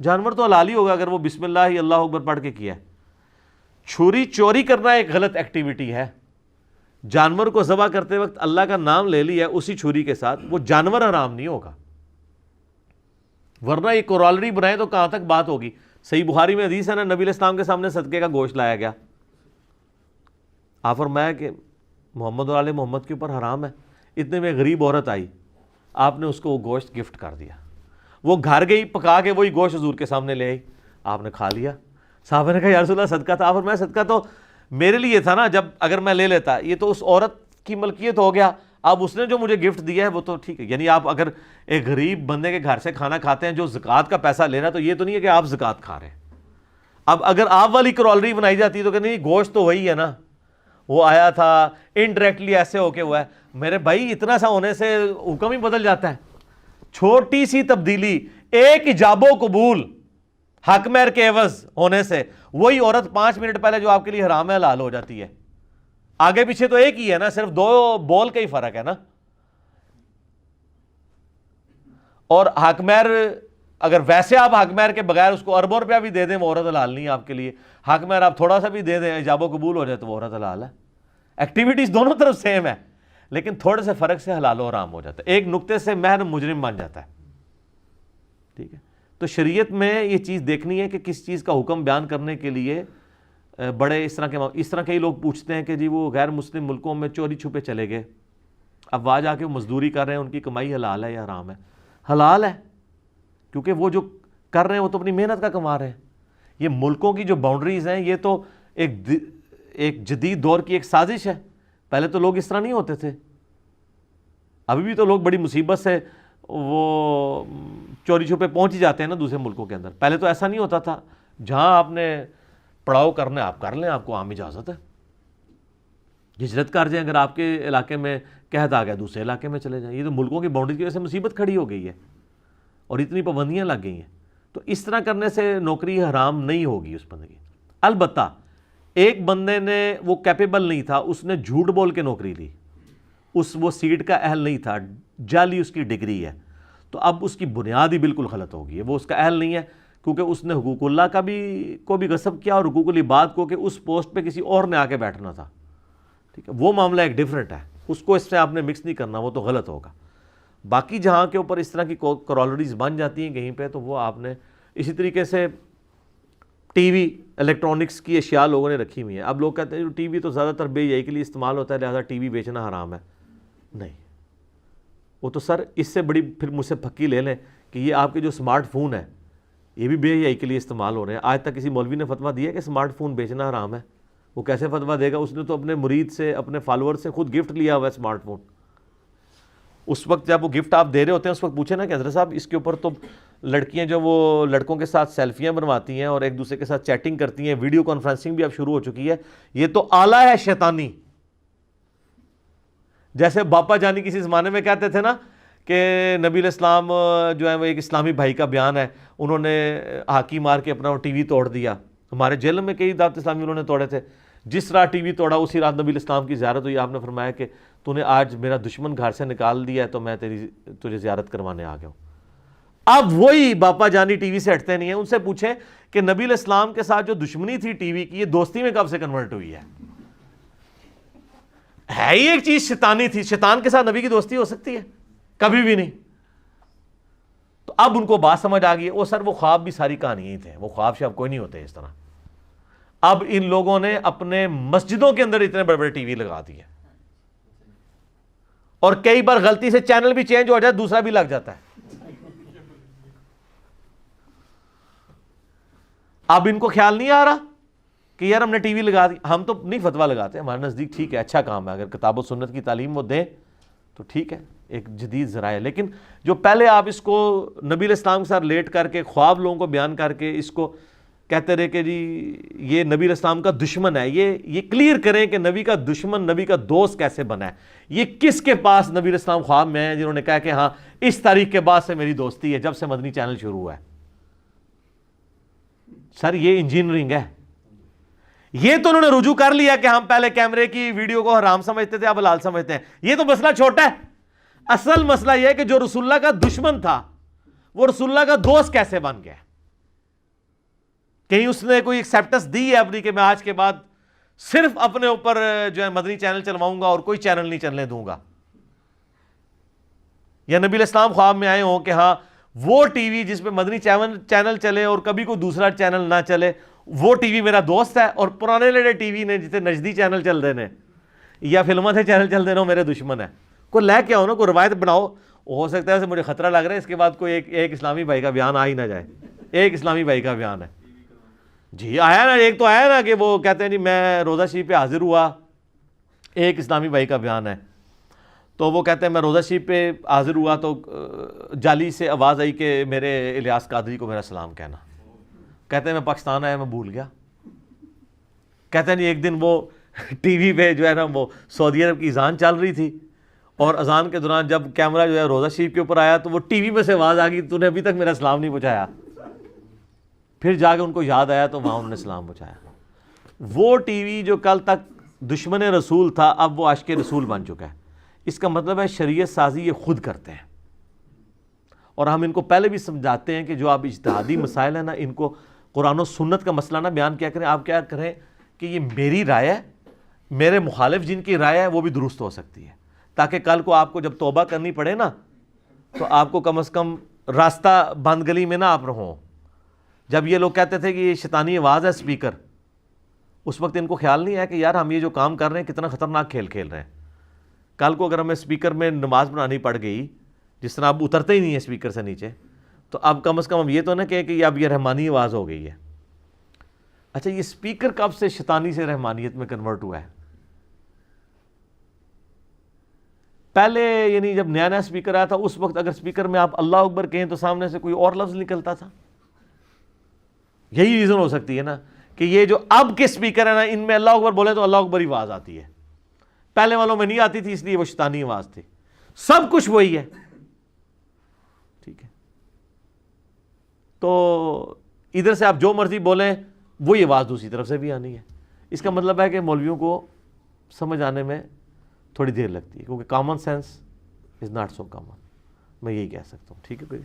جانور تو حلال ہی ہوگا اگر وہ بسم اللہ اللہ اکبر پڑھ کے کیا ہے. چھری چوری کرنا ایک غلط ایکٹیویٹی ہے. جانور کو ذبح کرتے وقت اللہ کا نام لے لیا اسی چھری کے ساتھ, وہ جانور حرام نہیں ہوگا. ورنہ یہ کورالری بنائے تو کہاں تک بات ہوگی. صحیح بخاری میں حدیث ہے نا, نبی علیہ السلام کے سامنے صدقے کا گوشت لایا گیا, آپ فرمایا کہ محمد اور آل محمد کے اوپر حرام ہے. اتنے میں غریب عورت آئی, آپ نے اس کو وہ گوشت گفٹ کر دیا. وہ گھر گئی, پکا کے وہی گوشت حضور کے سامنے لے آئی, آپ نے کھا لیا. صحابہ نے کہا یا رسول اللہ صدقہ تھا. آپ فرمایا صدقہ تو میرے لیے تھا نا, جب اگر میں لے لیتا, یہ تو اس عورت کی ملکیت ہو گیا, اب اس نے جو مجھے گفٹ دیا ہے وہ تو ٹھیک ہے. یعنی آپ اگر ایک غریب بندے کے گھر سے کھانا کھاتے ہیں جو زکوٰۃ کا پیسہ لے رہا ہے, تو یہ تو نہیں ہے کہ آپ زکوٰۃ کھا رہے ہیں. اب اگر آپ والی کرالری بنائی جاتی ہے تو کہ نہیں گوشت تو وہی ہے نا, وہ آیا تھا انڈائریکٹلی ایسے ہو کے ہوا ہے. میرے بھائی اتنا سا ہونے سے حکم ہی بدل جاتا ہے. چھوٹی سی تبدیلی, ایک ایجاب و قبول حق مہر کے عوض ہونے سے وہی عورت 5 منٹ پہلے جو آپ کے لیے حرام ہے حلال ہو جاتی ہے. آگے پیچھے تو ایک ہی ہے نا, صرف 2 بول کا ہی فرق ہے نا. اور حق مہر اگر ویسے آپ حق مہر کے بغیر اس کو اربوں روپیہ بھی دے دیں وہ عورت حلال نہیں ہے آپ کے لیے. حق مہر آپ تھوڑا سا بھی دے دیں, ایجاب و قبول ہو جائے تو وہ عورت حلال ہے. ایکٹیویٹیز دونوں طرف سیم ہے, لیکن تھوڑے سے فرق سے حلال و حرام ہو جاتا ہے. ایک نقطے سے محض مجرم بن جاتا ہے. ٹھیک ہے, تو شریعت میں یہ چیز دیکھنی ہے کہ کس چیز کا حکم بیان کرنے کے لیے بڑے اس طرح کئی لوگ پوچھتے ہیں کہ جی وہ غیر مسلم ملکوں میں چوری چھپے چلے گئے, اب وہاں جا کے وہ مزدوری کر رہے ہیں, ان کی کمائی حلال ہے یا حرام ہے؟ حلال ہے, کیونکہ وہ جو کر رہے ہیں وہ تو اپنی محنت کا کما رہے ہیں. یہ ملکوں کی جو باؤنڈریز ہیں یہ تو ایک جدید دور کی ایک سازش ہے. پہلے تو لوگ اس طرح نہیں ہوتے تھے, ابھی بھی تو لوگ بڑی مصیبت سے وہ چوری چھپے پہنچ ہی جاتے ہیں نا دوسرے ملکوں کے اندر. پہلے تو ایسا نہیں ہوتا تھا, جہاں آپ نے پڑاؤ کرنا ہے آپ کر لیں, آپ کو عام اجازت ہے. ہجرت کر جائیں, اگر آپ کے علاقے میں قحط آ گیا دوسرے علاقے میں چلے جائیں. یہ تو ملکوں کی باؤنڈری کی وجہ سے مصیبت کھڑی ہو گئی ہے اور اتنی پابندیاں لگ گئی ہیں. تو اس طرح کرنے سے نوکری حرام نہیں ہوگی اس بندے کی. البتہ ایک بندے نے وہ کیپیبل نہیں تھا, اس نے جھوٹ بول کے نوکری لی, وہ سیٹ کا اہل نہیں تھا, جعلی اس کی ڈگری ہے, تو اب اس کی بنیاد ہی بالکل غلط ہوگی ہے. وہ اس کا اہل نہیں ہے کیونکہ اس نے حقوق اللہ کو بھی غصب کیا اور حقوق العباد کو, کہ اس پوسٹ پہ کسی اور نے آ کے بیٹھنا تھا. ٹھیک ہے, وہ معاملہ ایک ڈیفرنٹ ہے, اس کو اس سے آپ نے مکس نہیں کرنا, وہ تو غلط ہوگا. باقی جہاں کے اوپر اس طرح کی کرالریز بن جاتی ہیں کہیں پہ, تو وہ آپ نے اسی طریقے سے ٹی وی الیکٹرانکس کی اشیاء لوگوں نے رکھی ہوئی ہیں. اب لوگ کہتے ہیں ٹی وی تو زیادہ تر بے حیائی کے لیے استعمال ہوتا ہے لہذا ٹی وی بیچنا حرام ہے. نہیں, وہ تو سر اس سے بڑی پھر مجھ سے پھکی لے لیں کہ یہ آپ کے جو اسمارٹ فون ہے یہ بھی بے حیائی کے لیے استعمال ہو رہے ہیں. آج تک کسی مولوی نے فتویٰ دیا کہ اسمارٹ فون بیچنا حرام ہے؟ وہ کیسے فتویٰ دے گا؟ اس نے تو اپنے مرید سے, اپنے فالوور سے خود گفٹ لیا ہوا ہے اسمارٹ فون. اس وقت جب وہ گفٹ آپ دے رہے ہوتے ہیں اس وقت پوچھیں نا کہ حضرت صاحب اس کے اوپر تو لڑکیاں جو وہ لڑکوں کے ساتھ سیلفیاں بنواتی ہیں اور ایک دوسرے کے ساتھ چیٹنگ کرتی ہیں, ویڈیو کانفرنسنگ بھی اب شروع ہو چکی ہے, یہ تو آلہ ہے شیطانی. جیسے باپا جانی کسی زمانے میں کہتے تھے نا کہ نبی علیہ السلام جو ہے وہ ایک اسلامی بھائی کا بیان ہے, انہوں نے ہاکی مار کے اپنا ٹی وی توڑ دیا. ہمارے جیل میں کئی دعوت اسلامی انہوں نے توڑے تھے. جس رات ٹی وی توڑا اسی رات نبی علیہ السلام کی زیارت ہوئی. آپ نے فرمایا کہ تو نے آج میرا دشمن گھر سے نکال دیا ہے تو میں تجھے زیارت کروانے آ گیا ہوں. اب وہی باپا جانی ٹی وی سے ہٹتے نہیں ہیں. ان سے پوچھیں کہ نبی علیہ السلام کے ساتھ جو دشمنی تھی ٹی وی کی, یہ دوستی میں کب سے کنورٹ ہوئی ہے ہی ایک چیز شیطانی تھی. شیطان کے ساتھ نبی کی دوستی ہو سکتی ہے؟ کبھی بھی نہیں. تو اب ان کو بات سمجھ آ گئی ہے. وہ سر وہ خواب بھی ساری کہانیاں ہی تھے, وہ خواب شاب کوئی نہیں ہوتے اس طرح. اب ان لوگوں نے اپنے مسجدوں کے اندر اتنے بڑے بڑے ٹی وی لگا دیے, اور کئی بار غلطی سے چینل بھی چینج ہو جائے دوسرا بھی لگ جاتا ہے. اب ان کو خیال نہیں آ رہا کہ یار ہم نے ٹی وی لگا دی. ہم تو نہیں فتویٰ لگاتے, ہمارے نزدیک ٹھیک ہے, اچھا کام ہے, اگر کتاب و سنت کی تعلیم وہ دیں تو ٹھیک ہے, ایک جدید ذرائع. لیکن جو پہلے آپ اس کو نبی علیہ السلام کے ساتھ لیٹ کر کے خواب لوگوں کو بیان کر کے اس کو کہتے رہے کہ جی یہ نبی علیہ السلام کا دشمن ہے, یہ کلیئر کریں کہ نبی کا دشمن نبی کا دوست کیسے بنا ہے. یہ کس کے پاس نبی علیہ السلام خواب میں ہیں جنہوں نے کہا کہ ہاں اس تاریخ کے بعد سے میری دوستی ہے, جب سے مدنی چینل شروع ہوا ہے. سر یہ انجینئرنگ ہے. یہ تو انہوں نے رجوع کر لیا کہ ہم پہلے کیمرے کی ویڈیو کو حرام سمجھتے تھے, اب حلال سمجھتے ہیں. یہ تو مسئلہ چھوٹا ہے. اصل مسئلہ یہ ہے کہ جو رسول اللہ کا دشمن تھا وہ رسول اللہ کا دوست کیسے بن گیا. کہیں اس نے کوئی ایکسیپٹنس دی ہے اپنی کہ میں آج کے بعد صرف اپنے اوپر جو ہے مدنی چینل چلواؤں گا اور کوئی چینل نہیں چلنے دوں گا؟ یا نبی علیہ السلام خواب میں آئے ہوں کہ ہاں وہ ٹی وی جس پہ مدنی چینل چلے اور کبھی کوئی دوسرا چینل نہ چلے وہ ٹی وی میرا دوست ہے، اور پرانے لیڈے ٹی وی نے جسے نجدی چینل چل رہے ہیں یا فلموں سے چینل چل رہے ہیں میرے دشمن ہے؟ کوئی لے کے آؤ نا، کوئی روایت بناؤ. ہو سکتا ہے اسے مجھے خطرہ لگ رہا ہے اس کے بعد کوئی ایک اسلامی بھائی کا بیان آ ہی نہ جائے. ایک اسلامی بھائی کا بیان ہے جی آیا نا، ایک تو آیا نا کہ وہ کہتے ہیں جی میں روزہ شریف پہ حاضر ہوا. ایک اسلامی بھائی کا بیان ہے، تو وہ کہتے ہیں میں روزہ شریف پہ حاضر ہوا تو جالی سے آواز آئی کہ میرے الیاس قادری کو میرا سلام کہنا. کہتے ہیں میں پاکستان آیا، میں بھول گیا. کہتے ہیں جی ایک دن وہ ٹی وی پہ جو ہے نا وہ سعودی عرب کی اذان چل رہی تھی، اور اذان کے دوران جب کیمرہ جو ہے روزہ شریف کے اوپر آیا تو وہ ٹی وی میں سے آواز آ گئی تو نے ابھی تک میرا سلام نہیں پہنچایا. پھر جا کے ان کو یاد آیا تو وہاں انہوں نے سلام پہنچایا. وہ ٹی وی جو کل تک دشمن رسول تھا اب وہ عاشق رسول بن چکا ہے. اس کا مطلب ہے شریعت سازی یہ خود کرتے ہیں، اور ہم ان کو پہلے بھی سمجھاتے ہیں کہ جو آپ اجتہادی مسائل ہیں نا ان کو قرآن و سنت کا مسئلہ نہ بیان کیا کریں. آپ کیا کریں کہ یہ میری رائے ہے، میرے مخالف جن کی رائے ہے وہ بھی درست ہو سکتی ہے، تاکہ کل کو آپ کو جب توبہ کرنی پڑے نا تو آپ کو کم از کم راستہ بند گلی میں نہ آپ رہو. جب یہ لوگ کہتے تھے کہ یہ شیطانی آواز ہے اسپیکر، اس وقت ان کو خیال نہیں ہے کہ یار ہم یہ جو کام کر رہے ہیں کتنا خطرناک کھیل کھیل رہے ہیں. کل کو اگر ہمیں اسپیکر میں نماز پڑھانی پڑ گئی، جس طرح اب اترتے ہی نہیں ہے اسپیکر سے نیچے، تو اب کم از کم ہم یہ تو نہ کہیں کہ اب یہ رحمانی آواز ہو گئی ہے. اچھا یہ اسپیکر کب سے شیطانی سے رحمانیت میں کنورٹ ہوا ہے؟ پہلے یعنی جب نیا اسپیکر آیا تھا اس وقت اگر اسپیکر میں آپ اللہ اکبر کہیں تو سامنے سے کوئی اور لفظ نکلتا تھا. یہی ریزن ہو سکتی ہے نا کہ یہ جو اب کے اسپیکر ہیں نا ان میں اللہ اکبر بولے تو اللہ اکبر ہی آواز آتی ہے، پہلے والوں میں نہیں آتی تھی، اس لیے وہ شیطانی آواز تھی. سب کچھ وہی ہے. ٹھیک ہے، تو ادھر سے آپ جو مرضی بولیں وہی آواز دوسری طرف سے بھی آنی ہے. اس کا مطلب ہے کہ مولویوں کو سمجھ آنے میں تھوڑی دیر لگتی ہے، کیونکہ common sense is not so common. میں یہی کہہ سکتا ہوں. ٹھیک ہے کوئی